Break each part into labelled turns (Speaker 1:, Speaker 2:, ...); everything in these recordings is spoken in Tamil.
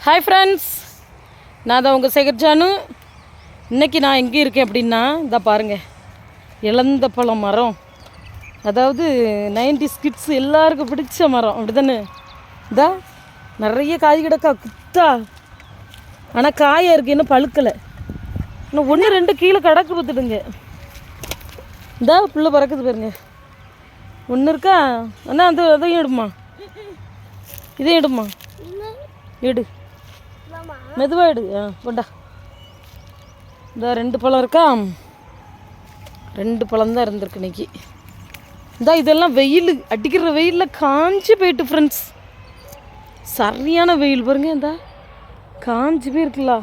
Speaker 1: ஹாய் ஃப்ரெண்ட்ஸ், நான் தான் உங்கள் சேகர் ஜானு. இன்றைக்கி நான் எங்கே இருக்கேன் அப்படின்னா, இதை பாருங்கள், இழந்த பழம் மரம். அதாவது 90s கிட்ஸ் எல்லாருக்கும் பிடிச்ச மரம், அப்படி தானே? இதா நிறைய காய் கிடக்கா குத்தா. ஆனால் காயாக இருக்குது, இன்னும் பழுக்கலை. இன்னும் 1-2 கீழே கிடக்கு பார்த்துடுங்க. இந்தா புள்ள பறக்குது பாருங்க. ஒன்று இருக்கா? அண்ணா அதையும் எடுமா, இதையும் எடுமா, எடு, மெதுவாக எடு. கொண்டா. இந்த 2 பழம் இருக்கா? 2 பழம் தான் இருந்திருக்கு இன்னைக்கு. இந்த இதெல்லாம் வெயில் அடிக்கிற வெயிலில் காஞ்சி போயிட்டு ஃப்ரெண்ட்ஸ். சரியான வெயில் பாருங்க, இந்த காஞ்சி போயிருக்குல்ல.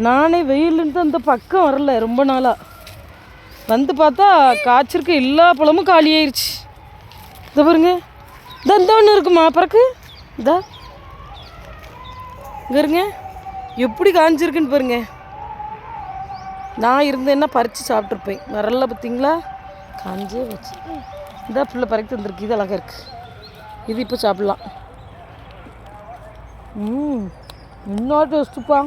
Speaker 1: நானே வெயிலுன்ட்டு அந்த பக்கம் வரல ரொம்ப நாளாக. வந்து பார்த்தா காய்ச்சிருக்க எல்லா பழமும் காலி ஆயிடுச்சு. இதை பாருங்க, இந்த ஒன்று இருக்குமா பிறகு. இதா இங்கே இருங்க, எப்படி காஞ்சிருக்குன்னு பாருங்க. நான் இருந்தேன்னா பறித்து சாப்பிட்ருப்பேன். வரல பார்த்தீங்களா, காஞ்சே வச்சு. இந்த பிள்ளை பறித்து வந்துருக்கு, இது அழகாக இருக்குது. இது இப்போ சாப்பிட்லாம். இன்னொரு டேஸ்ட்டுப்பா.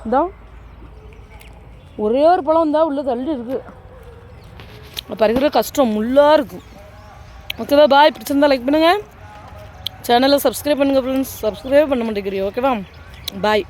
Speaker 1: இந்தா ஒரே ஒரு பழம் தான் உள்ளே தள்ளி இருக்குது. பறிக்கிற கஷ்டம், முள்ளாக இருக்கும். ஓகேவா? பாய். பிடிச்சிருந்தா லைக் பண்ணுங்கள், சேனலை சப்ஸ்கிரைப் பண்ணுங்கள் ஃப்ரெண்ட்ஸ். சப்ஸ்கிரைப் பண்ண மாட்டேங்கிறீங்க. ஓகேவா? பாய்.